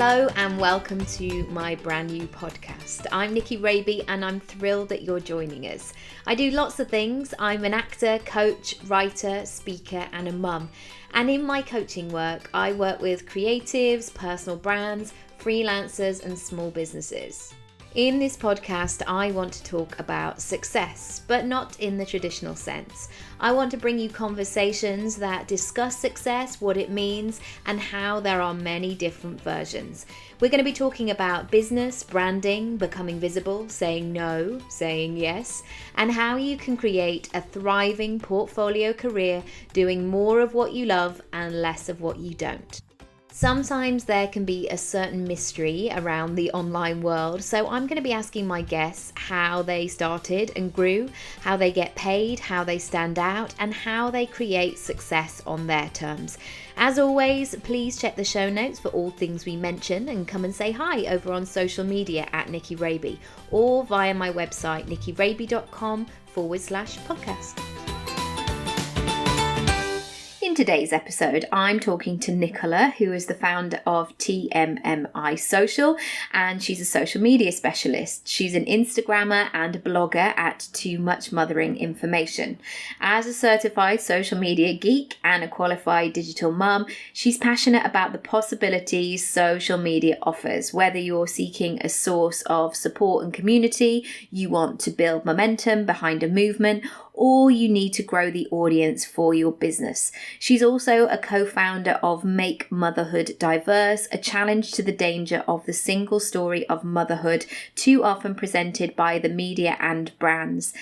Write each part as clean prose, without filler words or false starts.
Hello and welcome to my brand new podcast. I'm Nicky Raby and I'm thrilled that you're joining us. I do lots of things. I'm an actor, coach, writer, speaker and a mum. And in my coaching work, I work with creatives, personal brands, freelancers and small businesses. In this podcast, I want to talk about success, but not in the traditional sense. I want to bring you conversations that discuss success, what it means, and how there are many different versions. We're going to be talking about business, branding, becoming visible, saying no, saying yes, and how you can create a thriving portfolio career doing more of what you love and less of what you don't. Sometimes there can be a certain mystery around the online world, so I'm going to be asking my guests how they started and grew, how they get paid, how they stand out, and how they create success on their terms. As always, please check the show notes for all things we mention and come and say hi over on social media at Nicky Raby or via my website nickyraby.com/podcast. In today's episode, I'm talking to Nicola, who is the founder of TMMI Social, and she's a social media specialist. She's an Instagrammer and a blogger at Too Much Mothering Information. As a certified social media geek and a qualified digital mum, she's passionate about the possibilities social media offers. Whether you're seeking a source of support and community, you want to build momentum behind a movement, or you need to grow the audience for your business. She's also a co-founder of Make Motherhood Diverse, a challenge to the danger of the single story of motherhood, too often presented by the media and brands.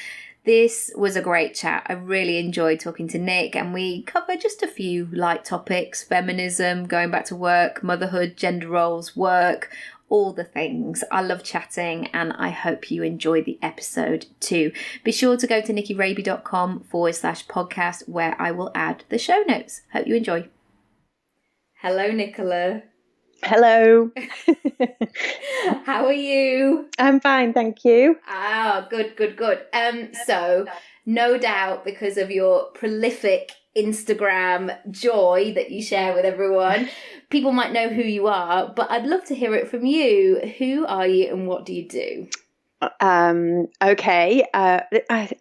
This was a great chat. I really enjoyed talking to Nick, and we cover just a few light topics: feminism, going back to work, motherhood, gender roles, work, all the things. I love chatting and I hope you enjoy the episode too. Be sure to go to nickyraby.com/podcast where I will add the show notes. Hope you enjoy. Hello, Nicola. Hello. How are you? I'm fine, thank you. Good. So no doubt because of your prolific Instagram joy that you share with everyone, people might know who you are, but I'd love to hear it from you. Who are you and what do you do? Okay. I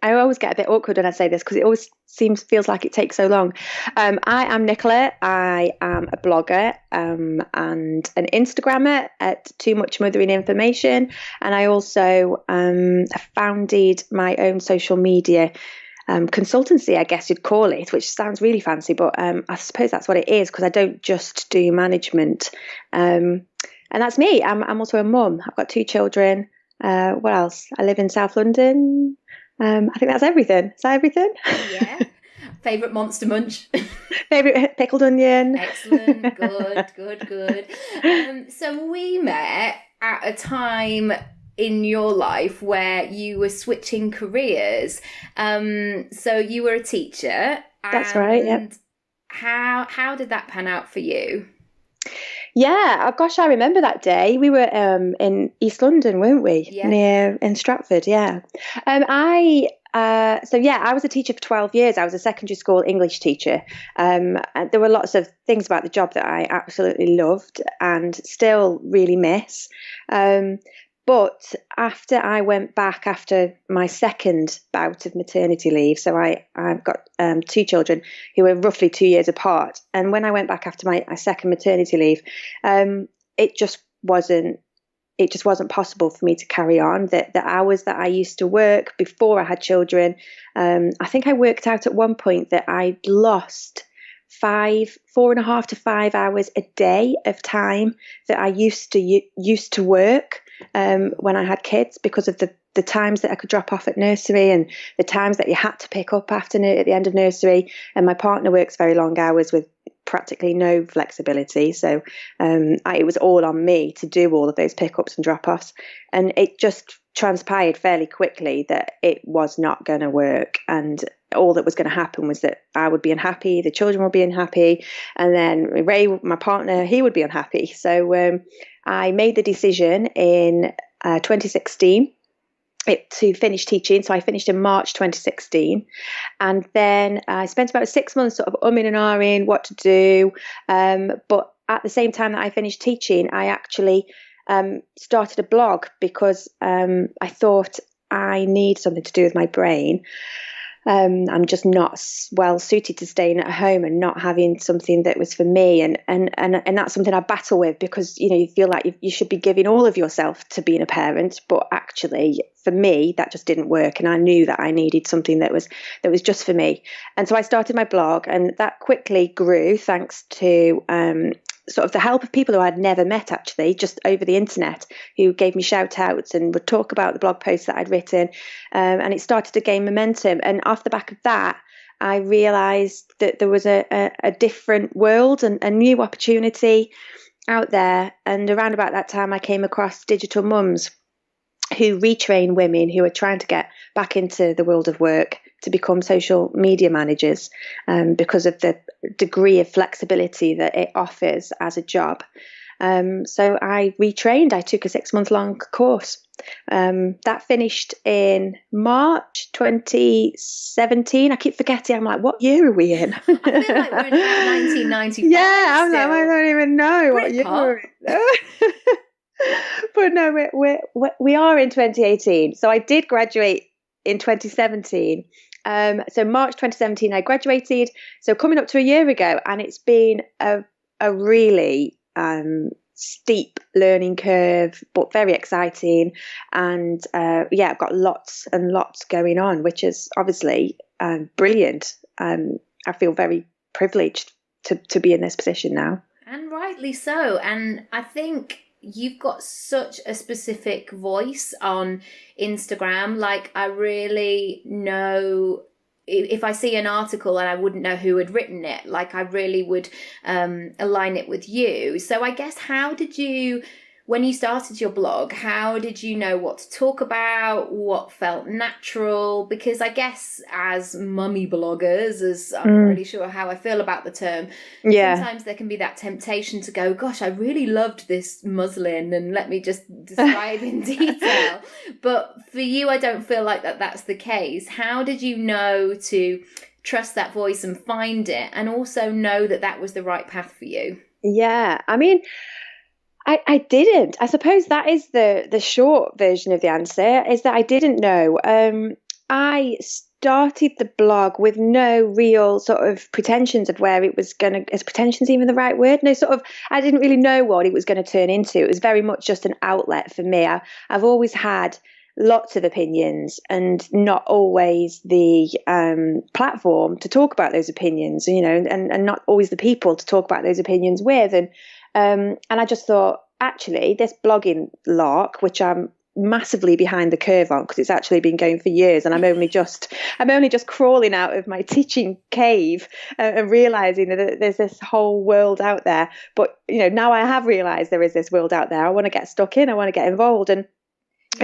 always get a bit awkward when I say this because it always feels like it takes so long. I am Nicola. I am a blogger and an Instagrammer at Too Much Mothering Information, and I also founded my own social media consultancy, I guess you'd call it, which sounds really fancy, but I suppose that's what it is because I don't just do management. And that's me. I'm also a mum. I've got 2 children. What else? I live in South London. I think that's everything. Is that everything? Yeah. Favourite Monster Munch? Favourite pickled onion? Excellent. Good. So we met at a time in your life where you were switching careers. So you were a teacher. That's right, yep. How did that pan out for you? Yeah, oh gosh, I remember that day. We were in East London, weren't we? Yeah. In Stratford, yeah. I was a teacher for 12 years. I was a secondary school English teacher. And there were lots of things about the job that I absolutely loved and still really miss. But after I went back after my second bout of maternity leave, so I've got 2 children who were roughly 2 years apart. And when I went back after my second maternity leave, it just wasn't possible for me to carry on. The hours that I used to work before I had children, I think I worked out at one point that I'd lost 4.5 to 5 hours a day of time that I used to work when I had kids because of the times that I could drop off at nursery and the times that you had to pick up at the end of nursery. And my partner works very long hours with practically no flexibility. So it was all on me to do all of those pickups and drop-offs. And it just transpired fairly quickly that it was not going to work. And all that was going to happen was that I would be unhappy, the children would be unhappy, and then Ray, my partner, he would be unhappy. So I made the decision in 2016 to finish teaching. So I finished in March 2016, and then I spent about 6 months sort of umming and ahhing what to do. But at the same time that I finished teaching, I actually started a blog because I thought I need something to do with my brain. I'm just not well suited to staying at home and not having something that was for me, and that's something I battle with, because you feel like you should be giving all of yourself to being a parent, but actually for me that just didn't work, and I knew that I needed something that was just for me. And so I started my blog, and that quickly grew thanks to sort of the help of people who I'd never met, actually, just over the internet, who gave me shout outs and would talk about the blog posts that I'd written. And it started to gain momentum. And off the back of that, I realised that there was a different world and a new opportunity out there. And around about that time, I came across Digital Mums, who retrain women who are trying to get back into the world of work to become social media managers, because of the degree of flexibility that it offers as a job. So I retrained. I took a 6-month-long course. That finished in March 2017. I keep forgetting. I'm like, what year are we in? I feel like we're in about 1995. Yeah, I'm like, I don't even know what year we're in. But no, we are in 2018. So I did graduate in 2017. So March 2017, I graduated. So coming up to a year ago, and it's been a really steep learning curve, but very exciting. And I've got lots and lots going on, which is obviously brilliant. I feel very privileged to be in this position now. And rightly so. And I think you've got such a specific voice on Instagram. Like, I really know if I see an article and I wouldn't know who had written it, like I really would align it with you. So I guess, how did you, when you started your blog, how did you know what to talk about, what felt natural? Because I guess as mummy bloggers, as I'm not really sure how I feel about the term, sometimes there can be that temptation to go, gosh, I really loved this muslin and let me just describe in detail. But for you, I don't feel like that's the case. How did you know to trust that voice and find it, and also know that was the right path for you? Yeah, I mean, I didn't. I suppose that is the short version of the answer, is that I didn't know. I started the blog with no real sort of pretensions of where it was going to, is pretensions even the right word? No, sort of, I didn't really know what it was going to turn into. It was very much just an outlet for me. I've always had lots of opinions and not always the platform to talk about those opinions, and not always the people to talk about those opinions with. And I just thought, actually, this blogging lark, which I'm massively behind the curve on, because it's actually been going for years, and I'm only just crawling out of my teaching cave and realizing that there's this whole world out there. But now I have realized there is this world out there. I want to get stuck in. I want to get involved, and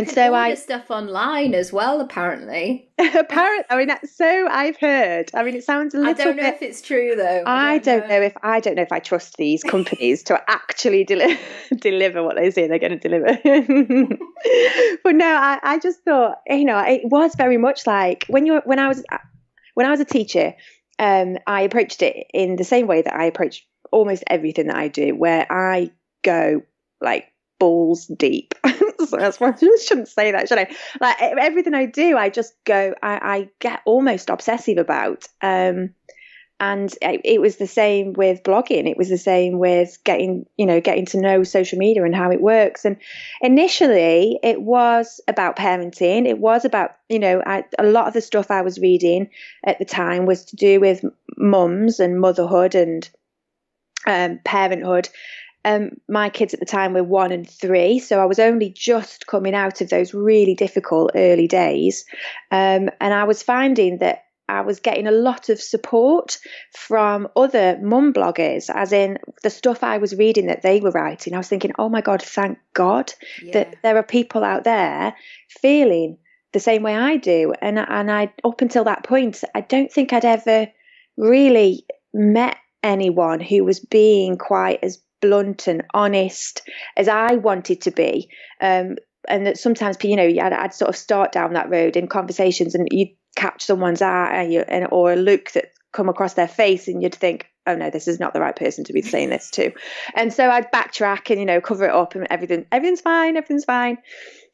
so order stuff online as well, apparently. Apparently, I mean, that's so I've heard. I mean, it sounds a little. I don't know if it's true though. I don't know if I trust these companies to actually deliver what they say they're going to deliver. But no, I just thought, it was very much like when I was a teacher, I approached it in the same way that I approach almost everything that I do, where I go like balls deep. So that's why I shouldn't say that, should I? Like, everything I do, I just go, I get almost obsessive about. And it was the same with blogging. It was the same with getting to know social media and how it works. And initially, it was about parenting. It was about, a lot of the stuff I was reading at the time was to do with mums and motherhood and parenthood. My kids at the time were 1 and 3, so I was only just coming out of those really difficult early days. And I was finding that I was getting a lot of support from other mum bloggers, as in the stuff I was reading that they were writing. I was thinking, oh my God, thank God that there are people out there feeling the same way I do. And I, up until that point, I don't think I'd ever really met anyone who was being quite as blunt and honest as I wanted to be, and that sometimes I'd sort of start down that road in conversations, and you'd catch someone's eye or a look that come across their face, and you'd think, oh no, this is not the right person to be saying this to. And so I'd backtrack and, you know, cover it up and everything's fine.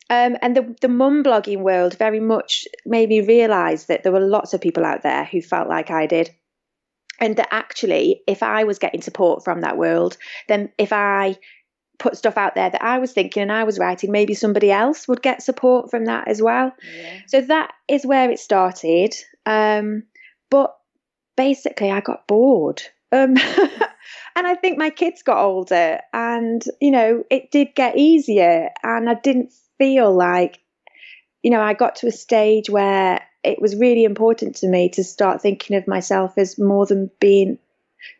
And the mum blogging world very much made me realise that there were lots of people out there who felt like I did. And that actually, if I was getting support from that world, then if I put stuff out there that I was thinking and I was writing, maybe somebody else would get support from that as well. Yeah. So that is where it started. But basically, I got bored. And I think my kids got older and, you know, it did get easier, and I didn't feel like, you know, I got to a stage where it was really important to me to start thinking of myself as more than being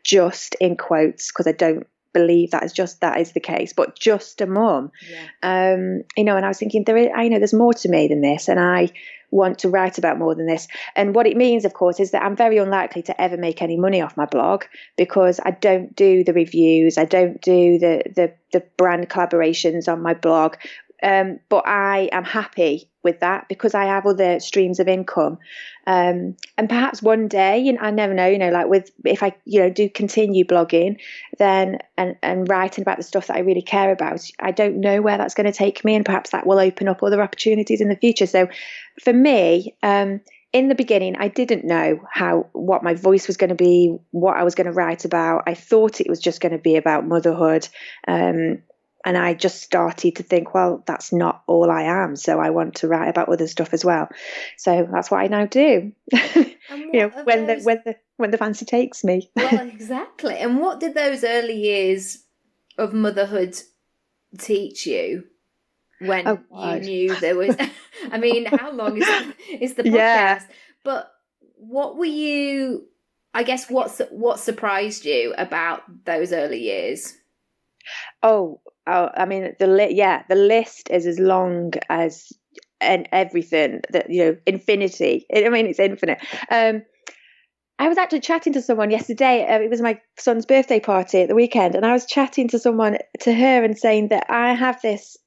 just, in quotes, because I don't believe that is the case, but just a mum. Yeah. You know, and I was thinking, I know there's more to me than this, and I want to write about more than this. And what it means, of course, is that I'm very unlikely to ever make any money off my blog, because I don't do the reviews, I don't do the brand collaborations on my blog. But I am happy with that because I have other streams of income. And perhaps one day, you know, I never know, you know, like if I, you know, do continue blogging then and writing about the stuff that I really care about, I don't know where that's going to take me, and perhaps that will open up other opportunities in the future. So for me, in the beginning, I didn't know what my voice was going to be, what I was going to write about. I thought it was just going to be about motherhood. And I just started to think, well, that's not all I am. So I want to write about other stuff as well. So that's what I now do. You know, when the fancy takes me. Well, exactly. And what did those early years of motherhood teach you when you knew there was? I mean, how long is the podcast? Yeah. But what were you? I guess what surprised you about those early years? Oh, I mean, the list is as long as everything that, you know, infinity. I mean, it's infinite. I was actually chatting to someone yesterday. It was my son's birthday party at the weekend, and I was chatting to her and saying that I have this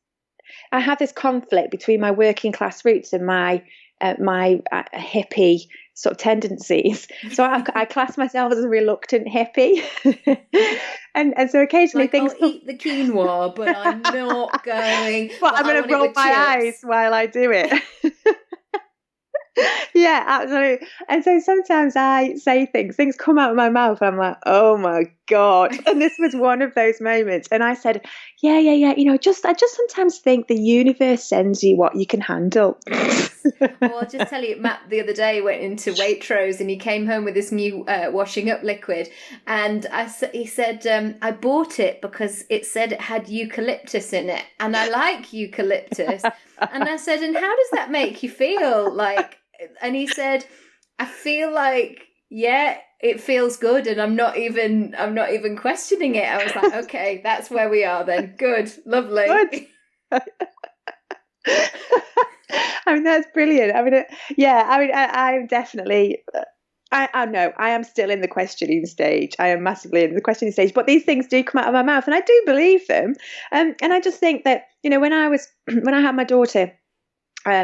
conflict between my working class roots and my hippie sort of tendencies. So I class myself as a reluctant hippie. and so occasionally I'll eat the quinoa, but I'm not going. Well, I'm going to roll my eyes while I do it. Yeah, absolutely. And so sometimes I say things come out of my mouth and I'm like, oh my God. And this was one of those moments. And I said, yeah. You know, I just sometimes think the universe sends you what you can handle. Well, I'll just tell you, Matt the other day went into Waitrose and he came home with this new washing up liquid. And he said, I bought it because it said it had eucalyptus in it. And I like eucalyptus. And I said, and how does that make you feel? Like, and he said, I feel like, yeah, it feels good, and I'm not even questioning it. I was like, okay, that's where we are then. Good, lovely. Good. I mean, that's brilliant. I mean, I'm definitely. I know I am still in the questioning stage. I am massively in the questioning stage, but these things do come out of my mouth, and I do believe them. And I just think that, you know, when I had my daughter.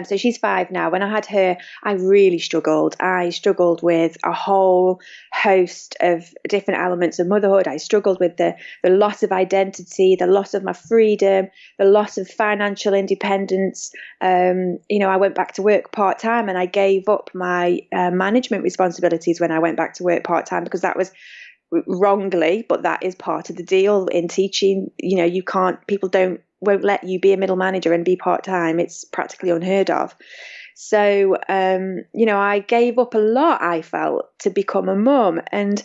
So she's 5 now. When I had her, I really struggled. I struggled with a whole host of different elements of motherhood. I struggled with the loss of identity, the loss of my freedom, the loss of financial independence. You know, I went back to work part-time, and I gave up my management responsibilities when I went back to work part-time, because that was wrongly, but that is part of the deal in teaching. You know, people won't let you be a middle manager and be part-time. It's practically unheard of. So, you know, I gave up a lot, I felt, to become a mum. And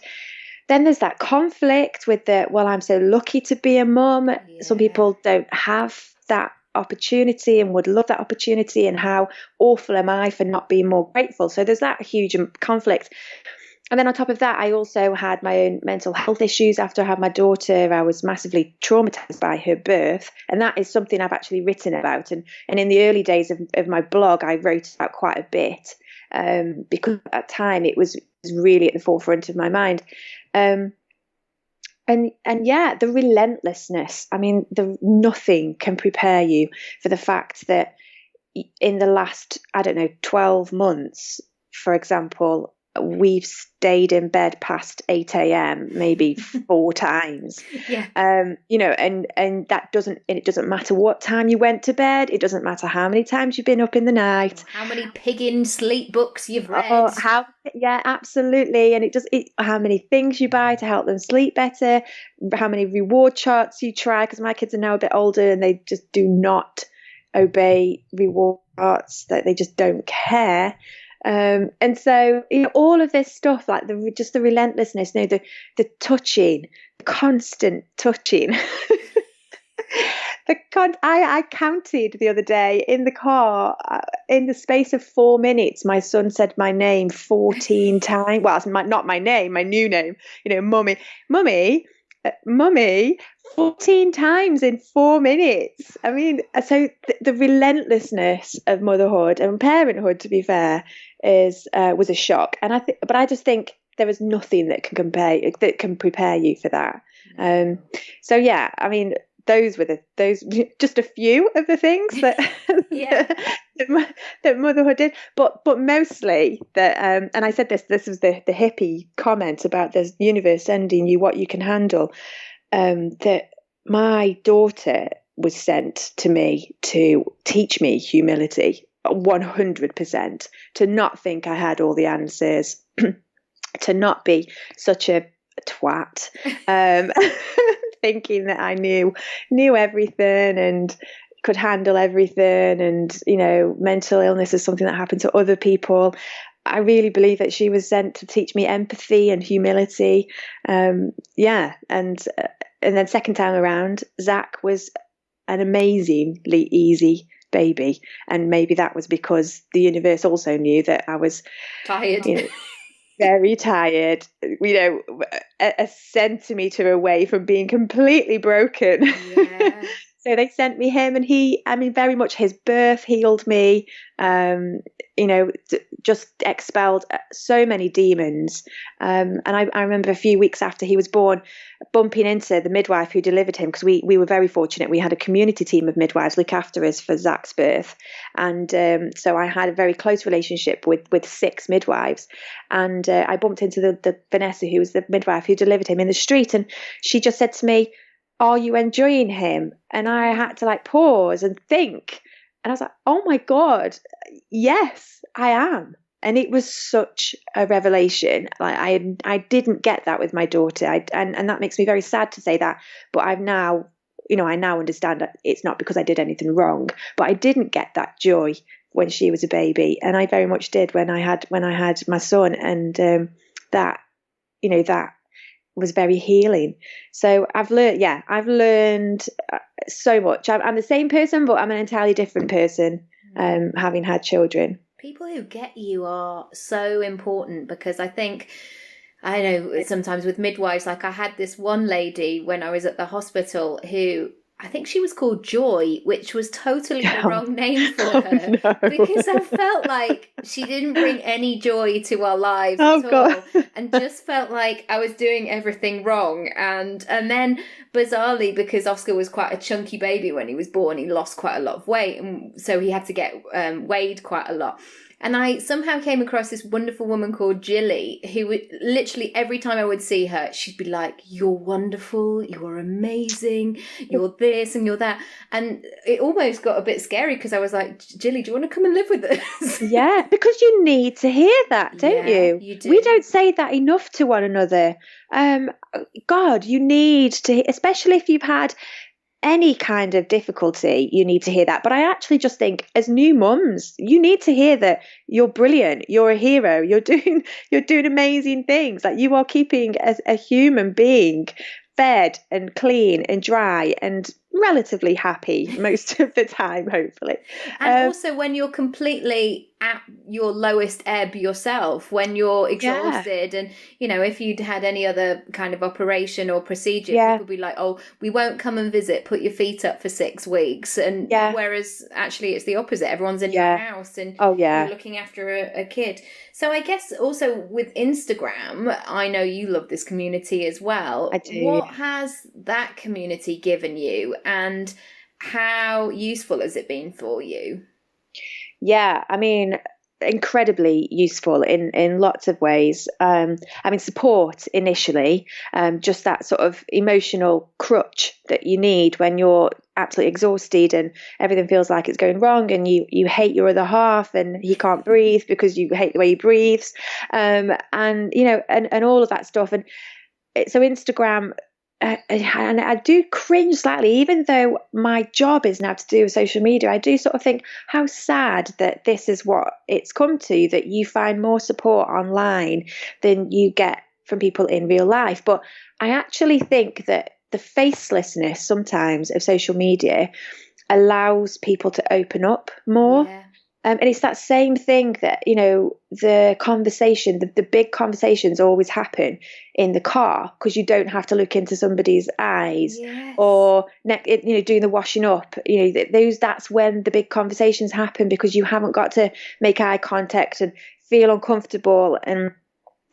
then there's that conflict with I'm so lucky to be a mum. Yeah. Some people don't have that opportunity and would love that opportunity, and how awful am I for not being more grateful? So there's that huge conflict. And then on top of that, I also had my own mental health issues after I had my daughter. I was massively traumatized by her birth. And that is something I've actually written about. And in the early days of my blog, I wrote about quite a bit, because at that time it was really at the forefront of my mind. And yeah, the relentlessness. I mean, nothing can prepare you for the fact that in the last, 12 months, for example, we've stayed in bed past 8 a.m. maybe 4 times. Yeah. And it doesn't matter what time you went to bed. It doesn't matter how many times you've been up in the night. How many piggin sleep books you've read. Yeah, absolutely. And how many things you buy to help them sleep better, how many reward charts you try, because my kids are now a bit older and they just do not obey reward charts, that they just don't care. And so, all of this stuff, like the relentlessness, the touching, the constant touching. I counted the other day in the car, in the space of 4 minutes, my son said my name 14 times. Well, it's not my name, my new name, mummy, 14 times in 4 minutes. I mean, so the relentlessness of motherhood and parenthood, to be fair, was a shock. And I just think there is nothing that can prepare you for that. So yeah, I mean, those were just a few of the things that that motherhood did, but mostly that. And I said this was the hippie comment about the universe sending you what you can handle. That my daughter was sent to me to teach me humility, 100%, to not think I had all the answers, to not be such a twat, thinking that I knew everything and could handle everything, and mental illness is something that happened to other people. I really believe that she was sent to teach me empathy and humility. And then second time around, Zach was an amazingly easy baby, and maybe that was because the universe also knew that I was tired. Very tired, a centimetre away from being completely broken. Yeah. So they sent me him, and very much his birth healed me, just expelled so many demons. And I remember a few weeks after he was born, bumping into the midwife who delivered him, because we were very fortunate. We had a community team of midwives look after us for Zach's birth. And so I had a very close relationship with 6 midwives. And I bumped into the Vanessa, who was the midwife who delivered him, in the street. And she just said to me, "Are you enjoying him?" And I had to pause and think. And I was like, oh my God, yes, I am. And it was such a revelation. I didn't get that with my daughter. And that makes me very sad to say that. But I now understand that it's not because I did anything wrong, but I didn't get that joy when she was a baby. And I very much did when I had my son. And that was very healing. So I've learned so much. I'm the same person, but I'm an entirely different person, having had children. People who get you are so important, because I know sometimes with midwives, I had this one lady when I was at the hospital who, I think she was called Joy, which was totally the wrong name for her. No. Because I felt like she didn't bring any joy to our lives at all, and just felt like I was doing everything wrong. And then bizarrely, because Oscar was quite a chunky baby when he was born, he lost quite a lot of weight, and so he had to get weighed quite a lot. And I somehow came across this wonderful woman called Jilly, who would literally, every time I would see her, she'd be like, "You're wonderful, you're amazing, you're this and you're that." And it almost got a bit scary, because I was like, "Jilly, do you want to come and live with us?" Yeah, because you need to hear that, don't you? You do. We don't say that enough to one another. God, you need to, especially if you've had any kind of difficulty, you need to hear that. But I actually just think, as new mums, you need to hear that you're brilliant, you're a hero, you're doing amazing things. You are keeping a human being fed and clean and dry and relatively happy most of the time, hopefully. And also when you're completely at your lowest ebb yourself, when you're exhausted, and if you'd had any other kind of operation or procedure, people would be like, "Oh, we won't come and visit, put your feet up for 6 weeks." And whereas actually it's the opposite. Everyone's in your house, and you're looking after a kid. So I guess also with Instagram, I know you love this community as well. I do. What has that community given you, and how useful has it been for you? Yeah, I mean, incredibly useful in lots of ways. I mean, support initially, just that sort of emotional crutch that you need when you're absolutely exhausted and everything feels like it's going wrong, and you hate your other half and he can't breathe because you hate the way he breathes, and all of that stuff. And so Instagram, and I do cringe slightly, even though my job is now to do with social media. I do sort of think how sad that this is what it's come to, that you find more support online than you get from people in real life. But I actually think that the facelessness sometimes of social media allows people to open up more. Yeah. And it's that same thing that, the conversation, the big conversations always happen in the car, because you don't have to look into somebody's eyes. Yes. Or, doing the washing up, that's when the big conversations happen, because you haven't got to make eye contact and feel uncomfortable and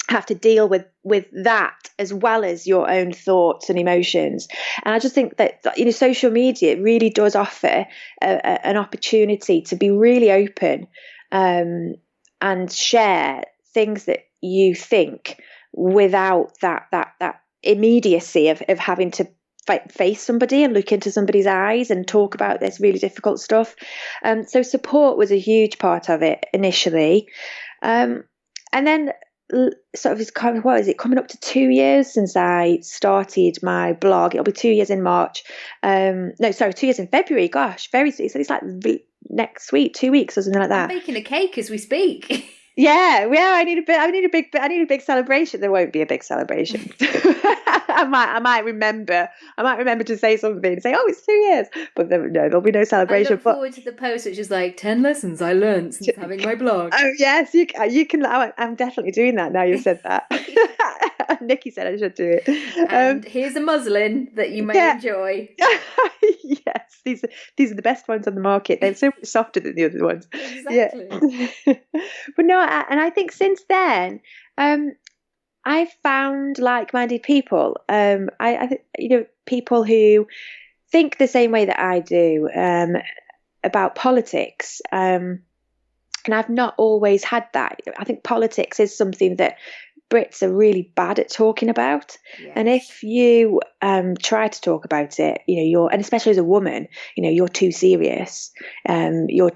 have to deal with that as well as your own thoughts and emotions. And I just think that social media really does offer an opportunity to be really open, and share things that you think without that immediacy of having to face somebody and look into somebody's eyes and talk about this really difficult stuff. So support was a huge part of it initially, and then sort of is coming up to 2 years since I started my blog. It'll be 2 years in March. 2 years in February. Gosh, very soon. So it's like next week, 2 weeks or something like that. I'm baking a cake as we speak. Yeah. I need a big celebration. There won't be a big celebration. I might remember to say something and say, oh, it's 2 years, but there'll be no celebration. I look forward to the post, which is like 10 lessons I learned since having my blog. Oh yes, you can. I'm definitely doing that now you've said that. Nicky said I should do it. And here's a muslin that you may enjoy. Yes, these are the best ones on the market. They're so much softer than the other ones. Exactly. Yeah. But no, and I think since then, I've found like-minded people. I think people who think the same way that I do about politics. And I've not always had that. I think politics is something that Brits are really bad at talking about. Yes. And if you try to talk about it, and especially as a woman, you're too serious. You're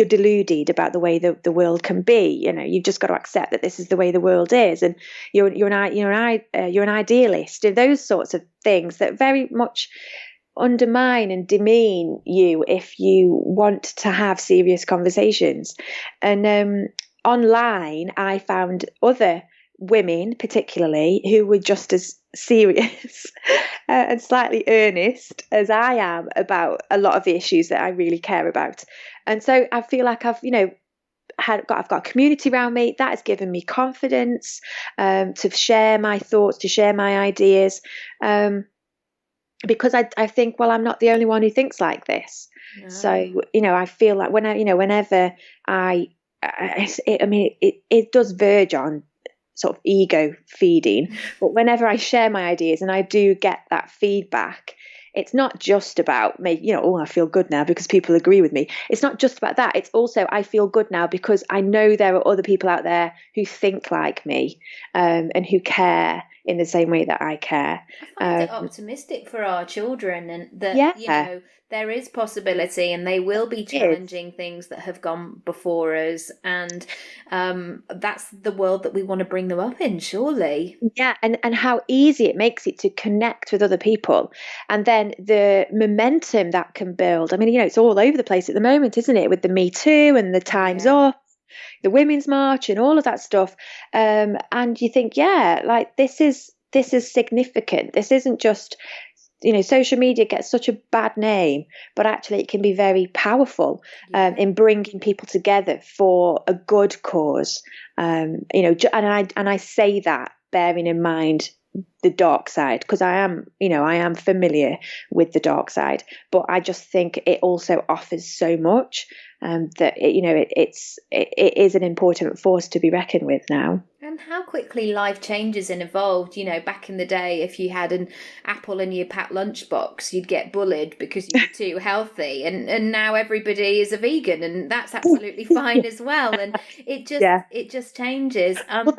deluded about the way the world can be. You've just got to accept that this is the way the world is, and you're an idealist. And those sorts of things that very much undermine and demean you if you want to have serious conversations. And online, I found other women, particularly, who were just as serious and slightly earnest as I am about a lot of the issues that I really care about. And so I feel like I've got a community around me that has given me confidence to share my thoughts, to share my ideas, because I think, well, I'm not the only one who thinks like this. No. So I feel like whenever it does verge on sort of ego feeding, but whenever I share my ideas and I do get that feedback, it's not just about me, I feel good now because people agree with me. It's not just about that. It's also, I feel good now because I know there are other people out there who think like me, and who care in the same way that I care. I find it optimistic for our children, and that, there is possibility, and they will be challenging things that have gone before us. And that's the world that we want to bring them up in, surely. Yeah, and how easy it makes it to connect with other people. And then the momentum that can build. I mean, it's all over the place at the moment, isn't it? With the Me Too and the Time's Up, the Women's March and all of that stuff. And you think, this is significant. This isn't just, social media gets such a bad name, but actually it can be very powerful in bringing people together for a good cause. And I say that bearing in mind the dark side, because I am familiar with the dark side, but I just think it also offers so much that it is an important force to be reckoned with now. And how quickly life changes and evolved. You know, back in the day, if you had an apple in your packed lunchbox, you'd get bullied because you were too healthy. And now everybody is a vegan, and that's absolutely fine as well. And it just changes. Well,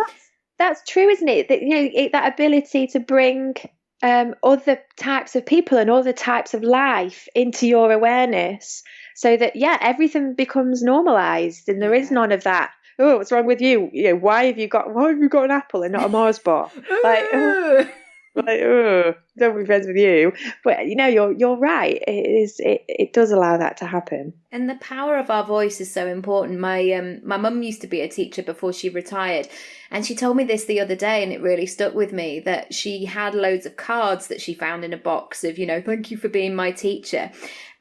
that's true, isn't it? That, you know, that ability to bring other types of people and other types of life into your awareness, so that everything becomes normalized, and there is none of that. Oh, what's wrong with you? You know, why have you got an apple and not a Mars bar? Don't be friends with you. But you know, you're right. It does allow that to happen. And the power of our voice is so important. My mum used to be a teacher before she retired, and she told me this the other day, and it really stuck with me, that she had loads of cards that she found in a box of, you know, thank you for being my teacher.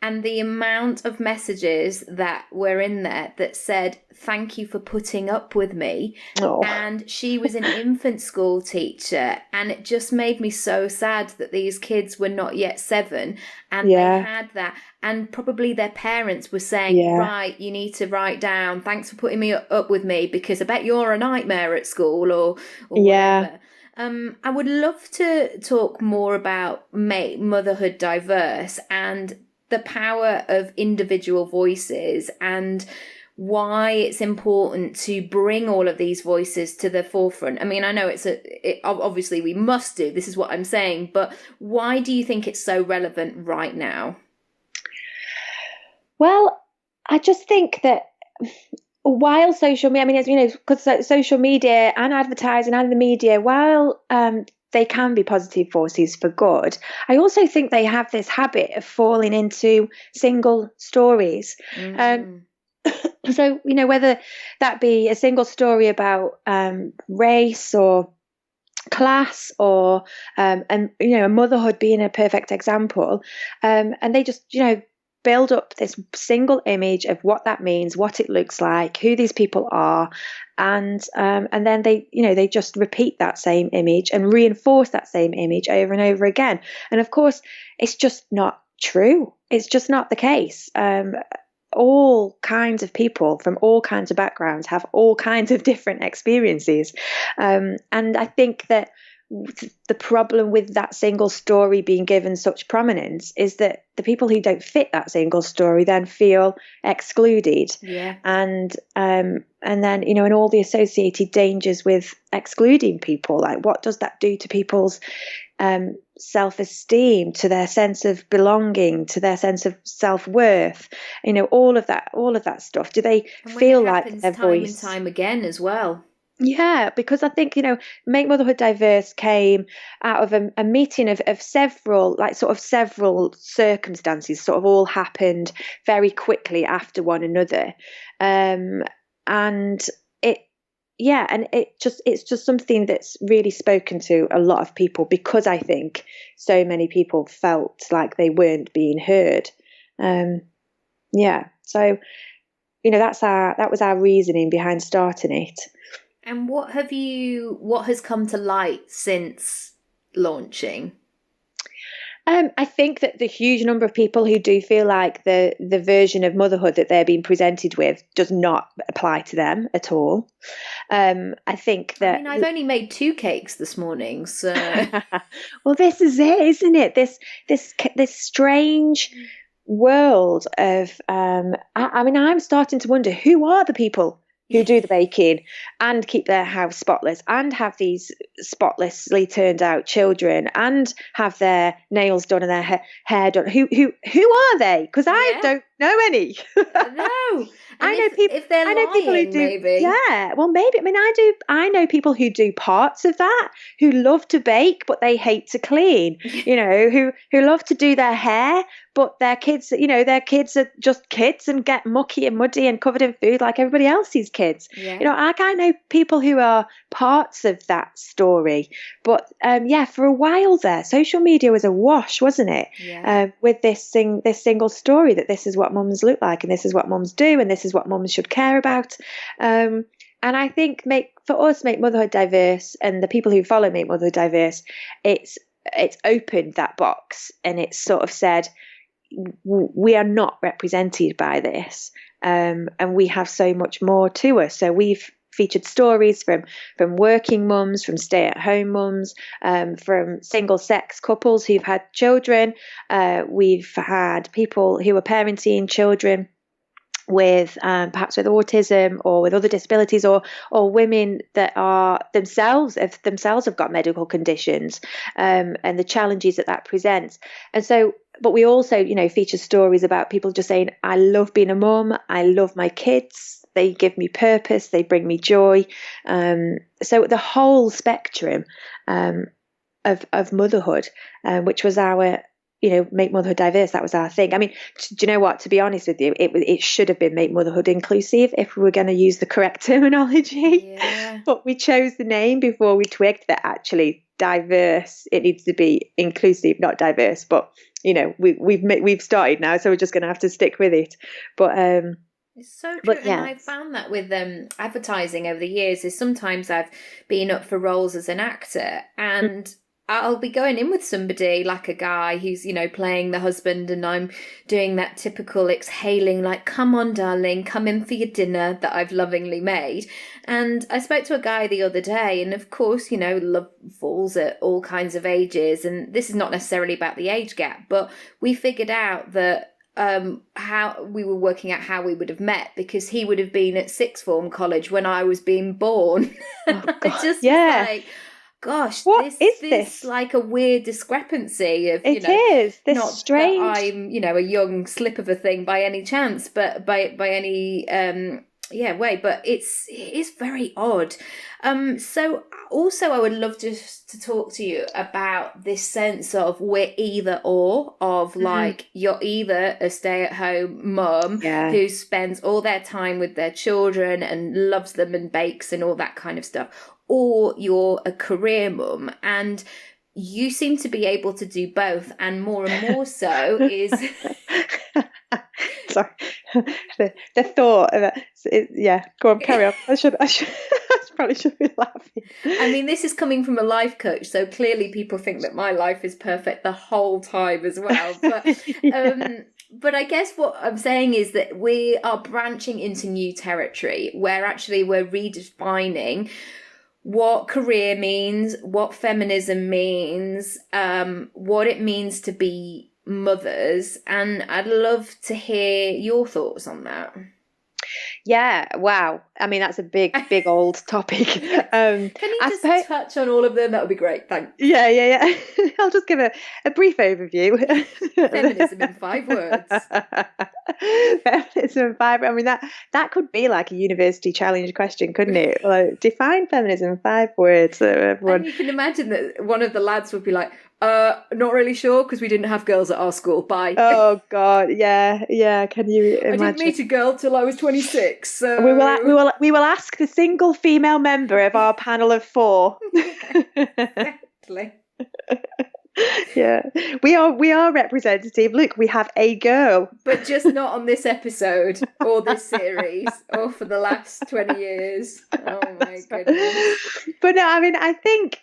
And the amount of messages that were in there that said, thank you for putting up with me. Oh. And she was an infant school teacher. And it just made me so sad that these kids were not yet 7. And they had that. And probably their parents were saying, right, you need to write down, thanks for putting me up with me, because I bet you're a nightmare at school or whatever. I would love to talk more about Make Motherhood Diverse and the power of individual voices and why it's important to bring all of these voices to the forefront. I mean, I know obviously we must do, this is what I'm saying, but why do you think it's so relevant right now? Well, I just think that while social media, I mean, as you know, because social media and advertising and the media, while they can be positive forces for good, I also think they have this habit of falling into single stories. So, you know, whether that be a single story about race or class or, and, you know, motherhood being a perfect example, and they just, you know, build up this single image of what that means, what it looks like, who these people are, and then they just repeat that same image and reinforce that same image over and over again. And of course, it's just not true. It's just not the case. All kinds of people from all kinds of backgrounds have all kinds of different experiences, and I think that the problem with that single story being given such prominence is that the people who don't fit that single story then feel excluded. And then, you know, and all the associated dangers with excluding people, like what does that do to people's self-esteem, to their sense of belonging, to their sense of self-worth, you know, all of that stuff. Do they feel like their voice time and time again as well? Yeah, because I think, you know, Make Motherhood Diverse came out of a meeting of several circumstances, sort of all happened very quickly after one another. And it's just something that's really spoken to a lot of people, because I think so many people felt like they weren't being heard. So, you know, that was our reasoning behind starting it. And what has come to light since launching? I think that the huge number of people who do feel like the version of motherhood that they're being presented with does not apply to them at all. I think that... I mean, I've only made 2 cakes this morning, so... Well, this is it, isn't it? This strange world of... I mean, I'm starting to wonder, who are the people who do the baking and keep their house spotless and have these spotlessly turned out children and have their nails done and their hair done? Who are they? Because I don't know any. No. I know people. If they're lying, people who do, maybe. Yeah. Well, maybe. I mean, I know people who do parts of that, who love to bake, but they hate to clean. You know, who love to do their hair, but their kids, you know, their kids are just kids and get mucky and muddy and covered in food like everybody else's kids. Yeah. You know, I know people who are parts of that story. But for a while there, social media was awash, wasn't it? Yeah. With this single story that this is what mums look like, and this is what mums do, and this is what mums should care about. And I think Make Motherhood Diverse, and the people who follow Make Motherhood Diverse, it's opened that box, and it's sort of said, we are not represented by this, and we have so much more to us. So we've featured stories from working mums, from stay-at-home mums, from single-sex couples who've had children. We've had people who are parenting children with perhaps with autism or with other disabilities, or women that are themselves have got medical conditions, and the challenges that presents. And so, but we also, feature stories about people just saying, I love being a mum, I love my kids, they give me purpose, they bring me joy. So the whole spectrum of motherhood, which was our make motherhood diverse. That was our thing. I mean, do you know what? To be honest with you, it should have been make motherhood inclusive if we were going to use the correct terminology. Yeah. But we chose the name before we twigged that actually diverse. It needs to be inclusive, not diverse. But we've started now, so we're just going to have to stick with it. But it's so true. But, yeah. And I've found that with advertising over the years is sometimes I've been up for roles as an actor, and I'll be going in with somebody like a guy who's, playing the husband, and I'm doing that typical exhaling, like, come on, darling, come in for your dinner that I've lovingly made. And I spoke to a guy the other day, and of course, love falls at all kinds of ages. And this is not necessarily about the age gap, but we figured out that how we were working out how we would have met, because he would have been at sixth form college when I was being born. Oh, God. I just was like, gosh, what is this? Like a weird discrepancy of, it is this not strange. That I'm, a young slip of a thing by any chance, but by any way. But it is very odd. So also I would love just to talk to you about this sense of we're either or, of like, you're either a stay-at-home mum who spends all their time with their children and loves them and bakes and all that kind of stuff, or you're a career mum, and you seem to be able to do both, and more so is sorry, the thought of it, go on, carry on. I probably should be laughing. I mean, this is coming from a life coach, so clearly people think that my life is perfect the whole time as well, but but I guess what I'm saying is that we are branching into new territory where actually we're redefining what career means, what feminism means, what it means to be mothers. And I'd love to hear your thoughts on that. Yeah, wow. I mean, that's a big old topic. Can you just touch on all of them? That would be great. Thanks. Yeah. I'll just give a brief overview. Feminism in 5 words. Feminism in 5. I mean, that could be like a university challenge question, couldn't it? Like, define feminism in 5 words. And you can imagine that one of the lads would be like, not really sure, because we didn't have girls at our school. Bye. Oh God, yeah. Can you imagine? I didn't meet a girl till I was 26. So we will ask the single female member of our panel of 4. Exactly. Yeah, we are representative. Look, we have a girl, but just not on this episode or this series or for the last 20 years. Oh my goodness. But no, I mean, I think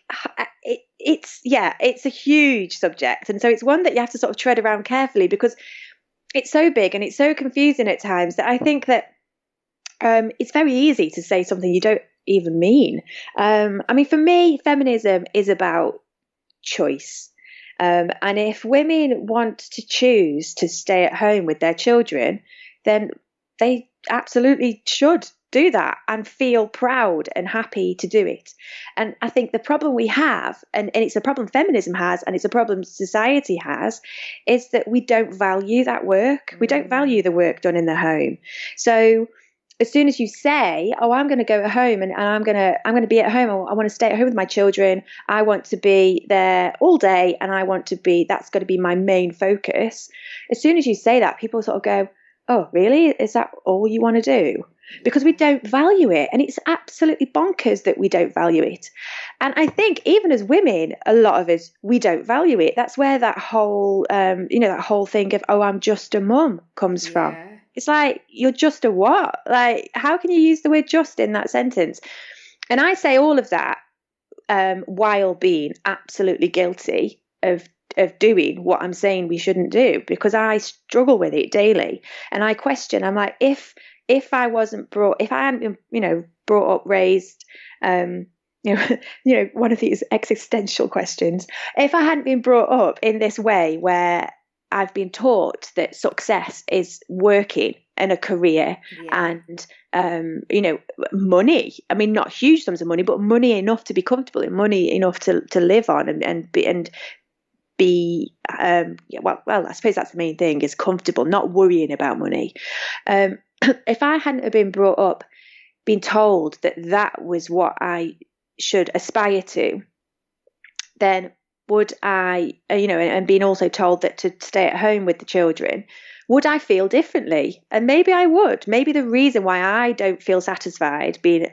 it's a huge subject, and so it's one that you have to sort of tread around carefully, because it's so big and it's so confusing at times that I think that it's very easy to say something you don't even mean. I mean, for me, feminism is about choice. And if women want to choose to stay at home with their children, then they absolutely should do that and feel proud and happy to do it. And I think the problem we have, and it's a problem feminism has, and it's a problem society has, is that we don't value that work. We don't value the work done in the home. So as soon as you say, oh, I'm going to go home and I'm going to be at home, I want to stay at home with my children, I want to be there all day, and that's going to be my main focus. As soon as you say that, people sort of go, oh, really? Is that all you want to do? Because we don't value it. And it's absolutely bonkers that we don't value it. And I think even as women, a lot of us, we don't value it. That's where that whole, that whole thing of, oh, I'm just a mum comes from. It's like, you're just a what? Like, how can you use the word just in that sentence? And I say all of that while being absolutely guilty of doing what I'm saying we shouldn't do, because I struggle with it daily. And I question, I'm like, if I hadn't, brought up, raised, one of these existential questions. If I hadn't been brought up in this way where I've been taught that success is working and a career and, money. I mean, not huge sums of money, but money enough to be comfortable and money enough to live on and be, well, I suppose that's the main thing, is comfortable, not worrying about money. If I hadn't have been brought up, being told that was what I should aspire to, then would I, and being also told that to stay at home with the children, would I feel differently? And maybe I would. Maybe the reason why I don't feel satisfied being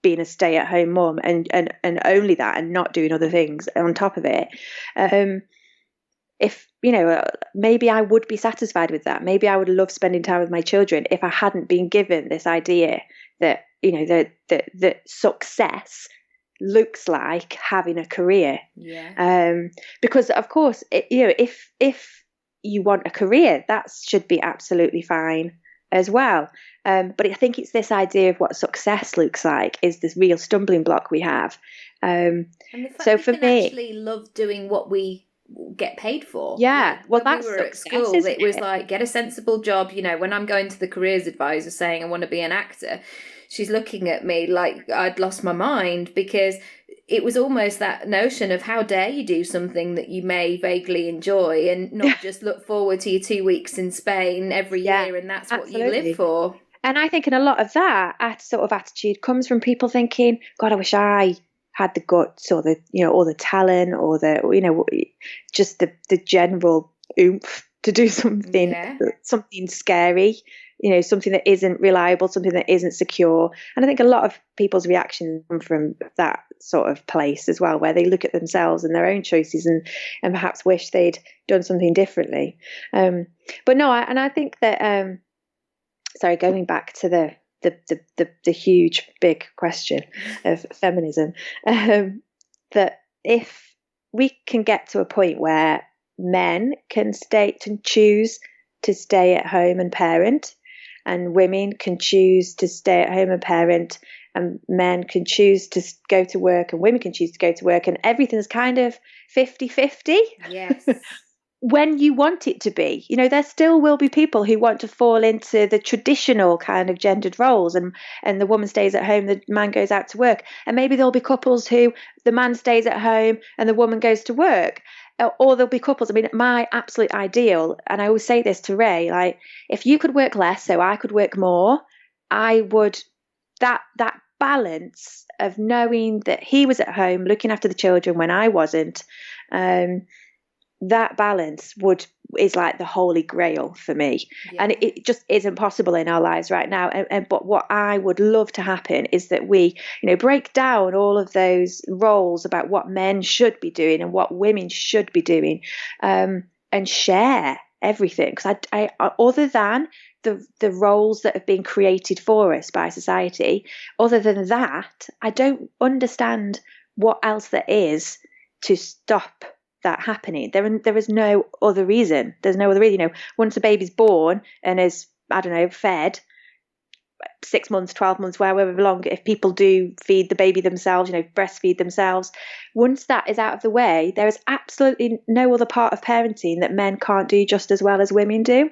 a stay-at-home mum and only that, and not doing other things on top of it, if maybe I would be satisfied with that. Maybe I would love spending time with my children if I hadn't been given this idea that that success looks like having a career. Because of course, if you want a career, that should be absolutely fine as well. But I think it's this idea of what success looks like is this real stumbling block we have. And the fact so we for can me, actually love doing what we get paid for. Well, when that's we were at success, school, isn't it was it? like, get a sensible job. When I'm going to the careers advisor saying I want to be an actor, she's looking at me like I'd lost my mind, because it was almost that notion of, how dare you do something that you may vaguely enjoy and not just look forward to your 2 weeks in Spain every year, and that's absolutely. what you live for. And I think in a lot of that sort of attitude comes from people thinking, God, I wish I had the guts or the or the talent or the just the general oomph to do something scary, something that isn't reliable, something that isn't secure. And I think a lot of people's reactions come from that sort of place as well, where they look at themselves and their own choices and perhaps wish they'd done something differently. But no, I think that sorry, going back to the huge big question of feminism, that if we can get to a point where men can choose to stay at home and parent, and women can choose to stay at home and parent, and men can choose to go to work and women can choose to go to work, and everything's kind of 50-50. Yes. When you want it to be, there still will be people who want to fall into the traditional kind of gendered roles, and the woman stays at home, the man goes out to work. And maybe there'll be couples who the man stays at home and the woman goes to work. Or there'll be couples, I mean, my absolute ideal, and I always say this to Ray, like, if you could work less so I could work more, I would, that balance of knowing that he was at home looking after the children when I wasn't, that balance is like the holy grail for me. And it just isn't possible in our lives right now. But what I would love to happen is that we, break down all of those roles about what men should be doing and what women should be doing, and share everything. Because I other than the roles that have been created for us by society, other than that, I don't understand what else there is to stop that happening. There is no other reason. There's no other reason. Once a baby's born and is, I don't know, fed 6 months, 12 months, however long, if people do feed the baby themselves, breastfeed themselves, once that is out of the way, there is absolutely no other part of parenting that men can't do just as well as women do.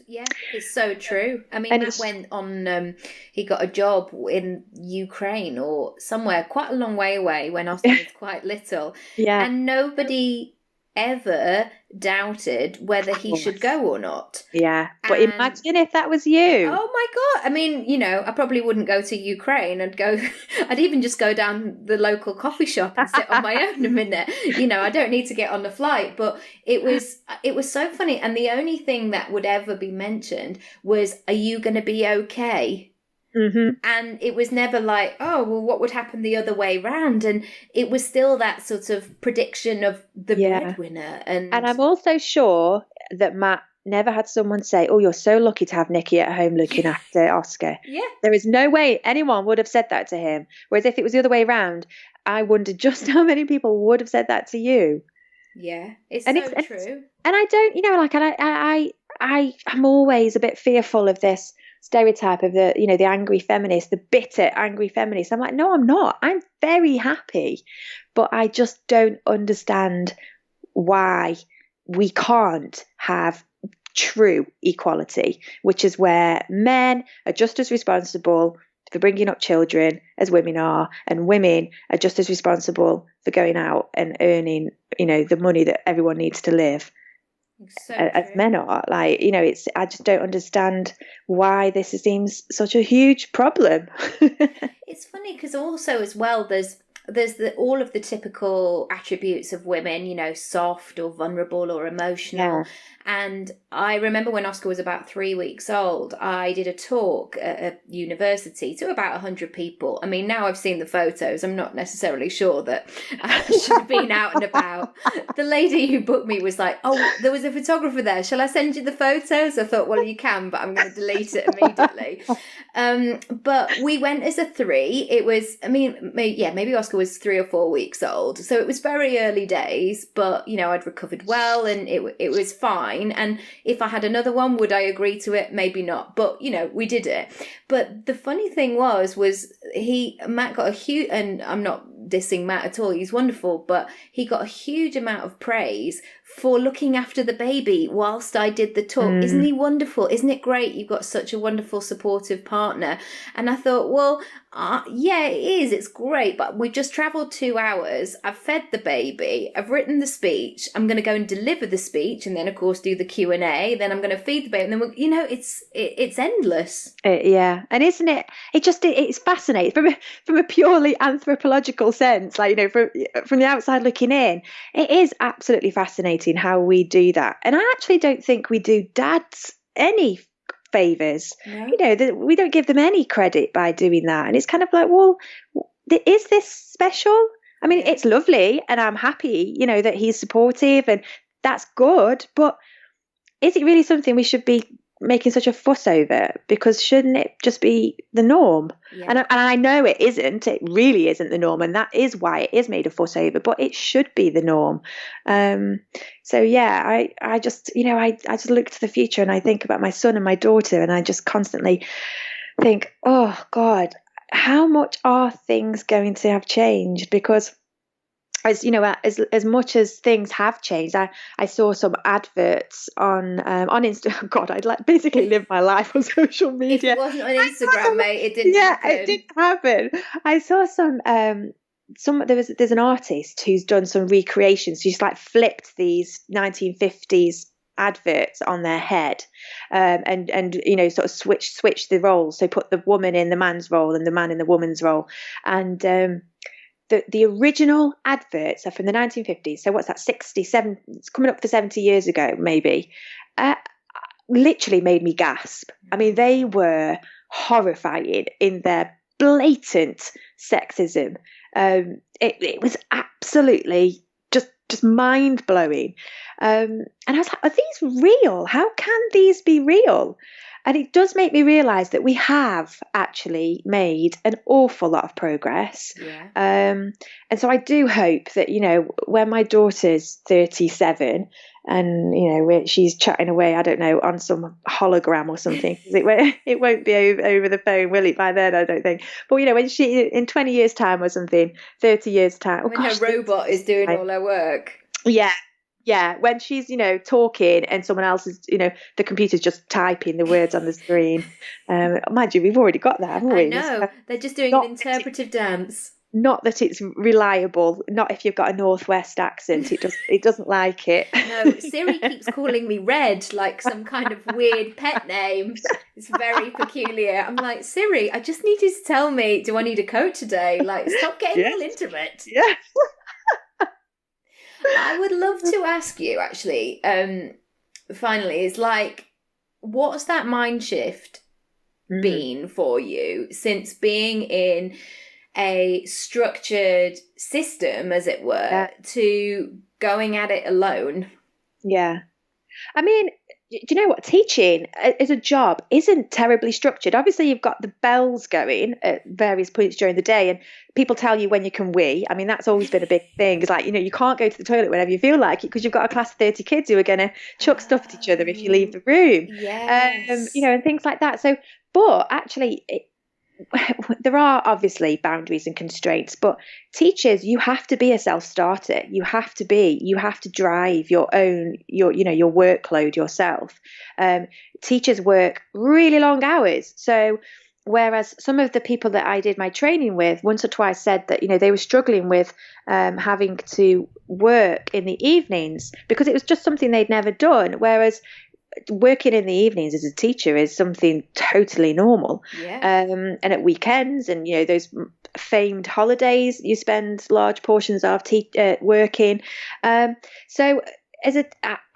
Yeah, it's so true. I mean, Matt went on, he got a job in Ukraine or somewhere quite a long way away when Austin was quite little. And nobody ever doubted whether he should go or not. But imagine if that was you. Oh my God. I mean, I probably wouldn't go to Ukraine. I'd even just go down the local coffee shop and sit on my own a minute. I don't need to get on the flight. But it was so funny. And the only thing that would ever be mentioned was, are you going to be okay? Mm-hmm. And it was never like, oh, well, what would happen the other way round? And it was still that sort of prediction of the breadwinner. And I'm also sure that Matt never had someone say, oh, you're so lucky to have Nicky at home looking after Oscar. There is no way anyone would have said that to him. Whereas if it was the other way around, I wonder just how many people would have said that to you. It's true. And I don't, I'm always a bit fearful of this stereotype of the, the angry feminist, the bitter angry feminist. I'm like, no, I'm not. I'm very happy, but I just don't understand why we can't have true equality, which is where men are just as responsible for bringing up children as women are, and women are just as responsible for going out and earning, the money that everyone needs to live. As men are. Like, I just don't understand why this seems such a huge problem. It's funny because also as well, there's all of the typical attributes of women, soft or vulnerable or emotional. Yeah. And I remember when Oscar was about 3 weeks old, I did a talk at a university to about 100 people. I mean, now I've seen the photos, I'm not necessarily sure that I should have been out and about. The lady who booked me was like, oh, there was a photographer there. Shall I send you the photos? I thought, well, you can, but I'm going to delete it immediately. But we went as a 3. It was, maybe Oscar was 3 or 4 weeks old. So it was very early days, but, I'd recovered well and it was fine. And if I had another one, would I agree to it? Maybe not. But, we did it. But the funny thing was Matt got a huge, and I'm not dissing Matt at all, he's wonderful, but he got a huge amount of praise for looking after the baby whilst I did the talk. Isn't he wonderful? Isn't it great? You've got such a wonderful, supportive partner. And I thought, well, yeah, it is. It's great. But we've just travelled 2 hours. I've fed the baby. I've written the speech. I'm going to go and deliver the speech, and then, of course, do the Q&A. Then I'm going to feed the baby. And then, it's endless. Yeah. And isn't it? It's fascinating from a purely anthropological sense. Like, from the outside looking in, it is absolutely fascinating how we do that. And I actually don't think we do dads any favors. No. We don't give them any credit by doing that. And it's kind of like, well, is this special? I mean, it's lovely and I'm happy, that he's supportive and that's good, but is it really something we should be making such a fuss over? Because shouldn't it just be the norm? Yeah. And I know it isn't. It really isn't the norm, and that is why it is made a fuss over. But it should be the norm. So yeah, I just I just look to the future and I think about my son and my daughter, and I just constantly think, oh God, how much are things going to have changed? Because as much as things have changed, I saw some adverts on Instagram. God, I'd basically live my life on social media. If it wasn't on Instagram, mate, it didn't happen. Yeah, it didn't happen. I saw there's an artist who's done some recreations. She's like flipped these 1950s adverts on their head, and sort of switch the roles. So put the woman in the man's role and the man in the woman's role, and the original adverts are from the 1950s. So what's that, 67, it's coming up for 70 years ago, maybe. Literally made me gasp. I mean, they were horrifying in their blatant sexism. It was absolutely just mind-blowing. And I was like, are these real? How can these be real? And it does make me realise that we have actually made an awful lot of progress. Yeah. And so I do hope that, when my daughter's 37 and, she's chatting away, I don't know, on some hologram or something, it won't be over the phone, will it, by then, I don't think. But, when she, in 20 years' time or something, 30 years' time. When her robot is doing all her work. Yeah. Yeah, when she's, talking and someone else is, the computer's just typing the words on the screen. Mind you, we've already got that, haven't we? I know. They're just doing an interpretive dance. Not that it's reliable. Not if you've got a Northwest accent. It doesn't like it. No, Siri keeps calling me Red, like some kind of weird pet name. It's very peculiar. I'm like, Siri, I just need you to tell me, do I need a coat today? Like, stop getting all intimate. Yeah. I would love to ask you, actually, finally, is like, what's that mind shift been for you since being in a structured system, as it were, to going at it alone? Yeah. I mean, do you know what? Teaching as a job isn't terribly structured. Obviously, you've got the bells going at various points during the day, and people tell you when you can wee. I mean, that's always been a big thing. It's like, you can't go to the toilet whenever you feel like it because you've got a class of 30 kids who are going to chuck stuff at each other if you leave the room. Yes. And things like that. So, but actually, there are obviously boundaries and constraints, but teachers, you have to be a self-starter. You have to drive your own, your workload yourself. Teachers work really long hours. So whereas some of the people that I did my training with once or twice said that, they were struggling with having to work in the evenings because it was just something they'd never done. Whereas working in the evenings as a teacher is something totally normal. And at weekends and those famed holidays you spend large portions of working. So I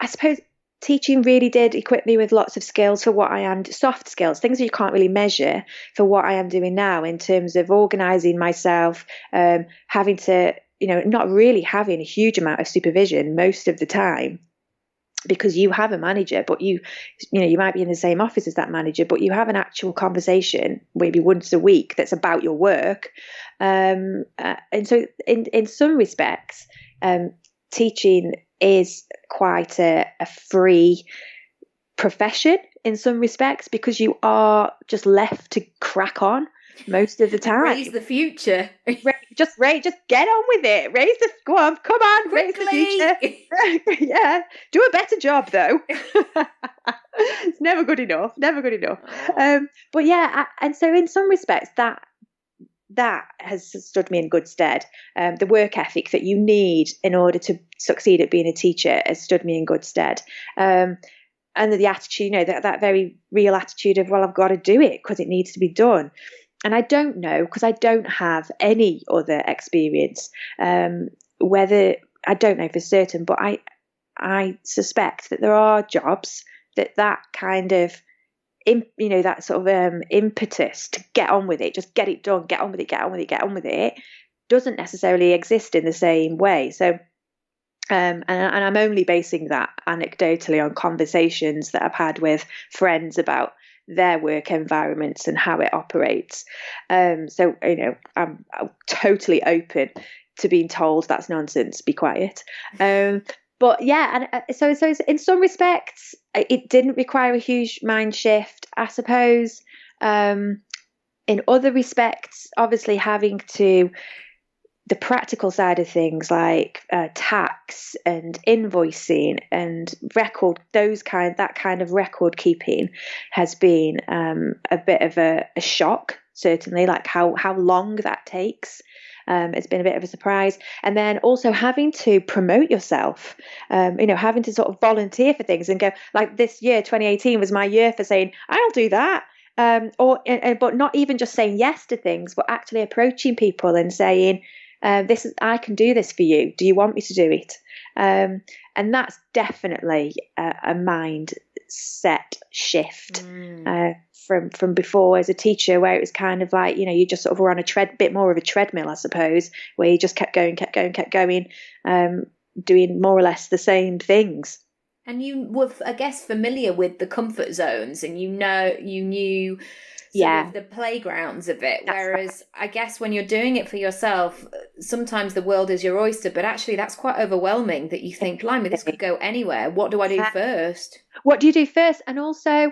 suppose teaching really did equip me with lots of skills for what I am, soft skills, things that you can't really measure, for what I am doing now in terms of organizing myself, having to not really having a huge amount of supervision most of the time, because you have a manager, but you might be in the same office as that manager, but you have an actual conversation maybe once a week that's about your work. And so in some respects, teaching is quite a free profession in some respects, because you are just left to crack on most of the time. Raise the future. Just get on with it. Come on, quickly. Raise the future. Yeah, do a better job though. It's never good enough. But yeah, and so in some respects, that has stood me in good stead. The work ethic that you need in order to succeed at being a teacher has stood me in good stead. And the attitude, that very real attitude of, well, I've got to do it because it needs to be done. And I don't know, because I don't have any other experience, whether, I don't know for certain, but I suspect that there are jobs that kind of, that sort of impetus to get on with it, just get it done, get on with it, doesn't necessarily exist in the same way. So, and I'm only basing that anecdotally on conversations that I've had with friends about their work environments and how it operates. So, I'm totally open to being told that's nonsense, be quiet. But yeah, and so in some respects, it didn't require a huge mind shift, I suppose. In other respects, obviously having to, the practical side of things like tax and invoicing and that kind of record keeping has been a bit of a shock, certainly, like how long that takes. It's been a bit of a surprise. And then also having to promote yourself, having to sort of volunteer for things and go, like this year, 2018 was my year for saying, I'll do that. But not even just saying yes to things, but actually approaching people and saying, I can do this for you. Do you want me to do it? And that's definitely a mindset shift from before as a teacher, where it was kind of like, you just sort of were on a bit more of a treadmill, I suppose, where you just kept going, doing more or less the same things. And you were, I guess, familiar with the comfort zones, and you knew sort of the playgrounds of it. Whereas I guess when you're doing it for yourself, sometimes the world is your oyster, but actually that's quite overwhelming, that you think, blimey, this could go anywhere. What do I do first? What do you do first? And also,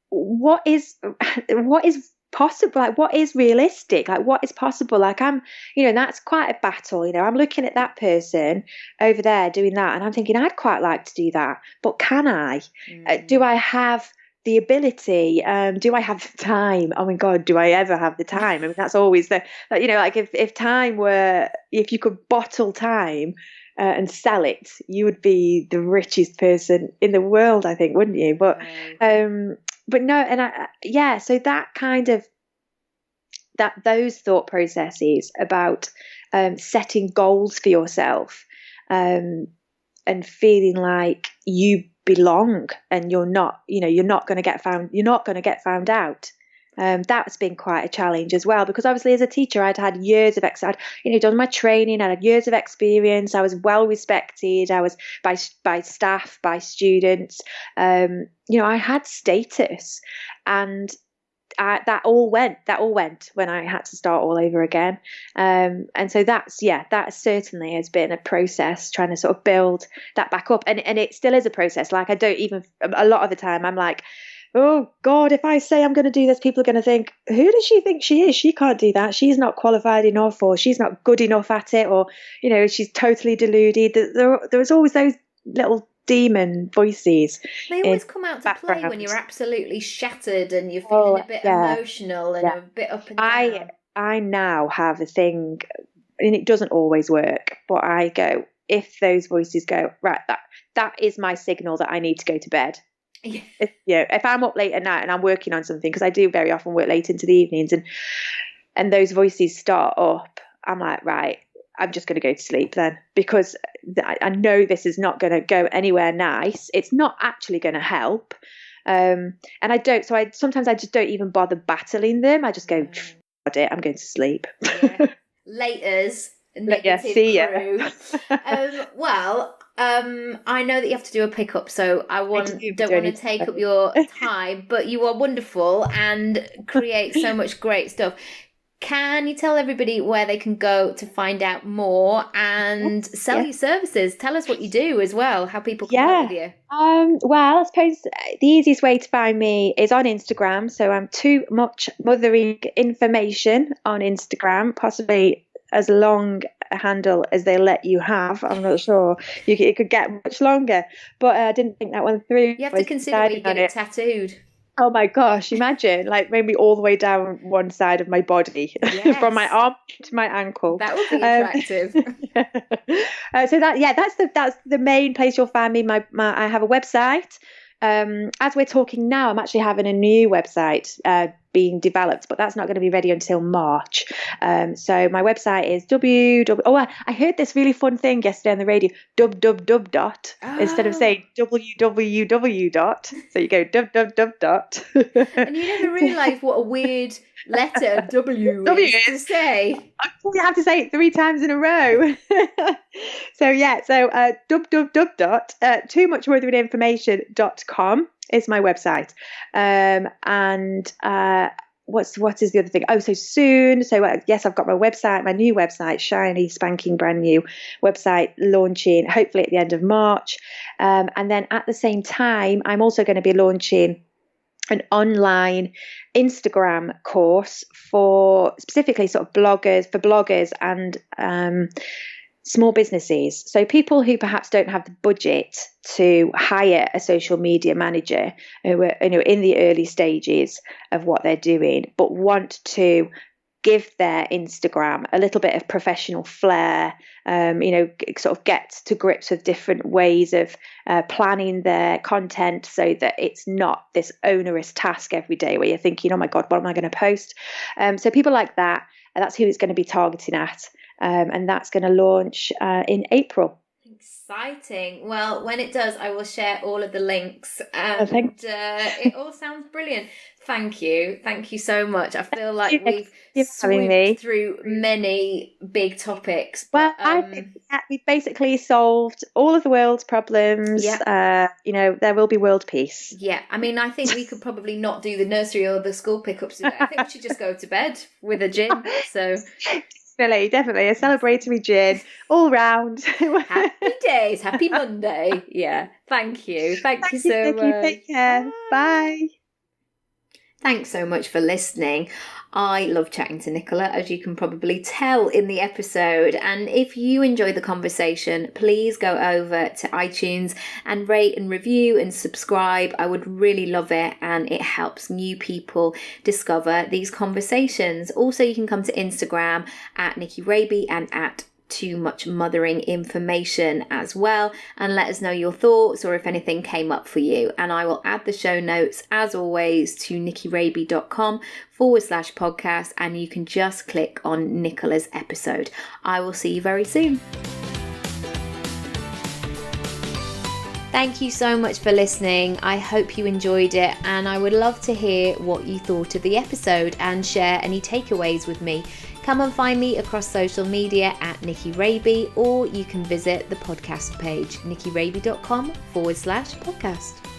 what is possible? Like, what is realistic? Like, what is possible? Like, that's quite a battle. I'm looking at that person over there doing that, and I'm thinking, I'd quite like to do that, but can I? Do I have the ability? Do I have the time? Oh my God, do I ever have the time? I mean, that's always like if you could bottle time and sell it, you would be the richest person in the world, I think, wouldn't you? But no, and so that kind of, those thought processes about setting goals for yourself, and feeling like you belong and you're not going to get found out. That's been quite a challenge as well, because obviously as a teacher, I'd had years of done my training, I had years of experience, I was well respected, I was by staff, by students, I had status, and that all went when I had to start all over again. And so that certainly has been a process, trying to sort of build that back up. And it still is a process. Like, a lot of the time I'm like, oh God, if I say I'm going to do this, people are going to think, who does she think she is? She can't do that. She's not qualified enough, or she's not good enough at it, or, she's totally deluded. There's always those little demon voices. They always come out to play when you're absolutely shattered and you're feeling a bit emotional and a bit up and down. I now have a thing, and it doesn't always work, but I go, if those voices go, right, that is my signal that I need to go to bed. Yeah. If I'm up late at night and I'm working on something, because I do very often work late into the evenings, and those voices start up, I'm like, right, I'm just going to go to sleep then, because I know this is not going to go anywhere nice. It's not actually going to help. And sometimes I just don't even bother battling them. I just go, I'm going to sleep. Yeah. Laters. See ya. I know that you have to do a pickup, so don't want to take up your time, but you are wonderful and create so much great stuff. Can you tell everybody where they can go to find out more and sell your services? Tell us what you do as well, how people can work with you. Well, I suppose the easiest way to find me is on Instagram. So I'm Too Much Mothering Information on Instagram, possibly as long a handle as they let you have. I'm not sure. It could get much longer, but I didn't think that one through. You have to consider where you get it tattooed. Oh my gosh, imagine, like maybe all the way down one side of my body, from my arm to my ankle. That would be attractive. So that's the main place you'll find me. I have a website. As we're talking now, I'm actually having a new website being developed, but that's not going to be ready until March. So my website is I heard this really fun thing yesterday on the radio, instead of saying www. So you go . And you never realise what a weird letter W is to say. You have to say it 3 times in a row. So toomuchmotheringinformation.com is my website. And what is the other thing? Oh, so soon. So yes, I've got my website, my new website, shiny, spanking, brand new website, launching hopefully at the end of March. And then at the same time, I'm also going to be launching an online Instagram course for specifically sort of bloggers and small businesses. So people who perhaps don't have the budget to hire a social media manager, who are in the early stages of what they're doing, but want to give their Instagram a little bit of professional flair, sort of get to grips with different ways of planning their content so that it's not this onerous task every day where you're thinking, oh my God, what am I going to post? So people like that, that's who it's going to be targeting at. And that's going to launch in April. Exciting. Well, when it does, I will share all of the links. And it all sounds brilliant. Thank you. Thank you so much. I feel like we've swooped through many big topics. Well, I think that we've basically solved all of the world's problems. Yeah. There will be world peace. Yeah. I mean, I think we could probably not do the nursery or the school pickups today. I think we should just go to bed with a gin. So... Definitely a celebratory gin all round. Happy days, happy Monday. Yeah, thank you so much. Take care. Bye. Thanks so much for listening. I love chatting to Nicola, as you can probably tell in the episode. And if you enjoy the conversation, please go over to iTunes and rate and review and subscribe. I would really love it, and it helps new people discover these conversations. Also, you can come to Instagram at Nicky Raby and at Too Much Mothering Information as well, and let us know your thoughts or if anything came up for you. And I will add the show notes as always to nickyraby.com/podcast, and you can just click on Nicola's episode. I will see you very soon. Thank you so much for listening. I hope you enjoyed it, and I would love to hear what you thought of the episode and share any takeaways with me. Come and find me across social media at Nicky Raby, or you can visit the podcast page, nickyraby.com/podcast.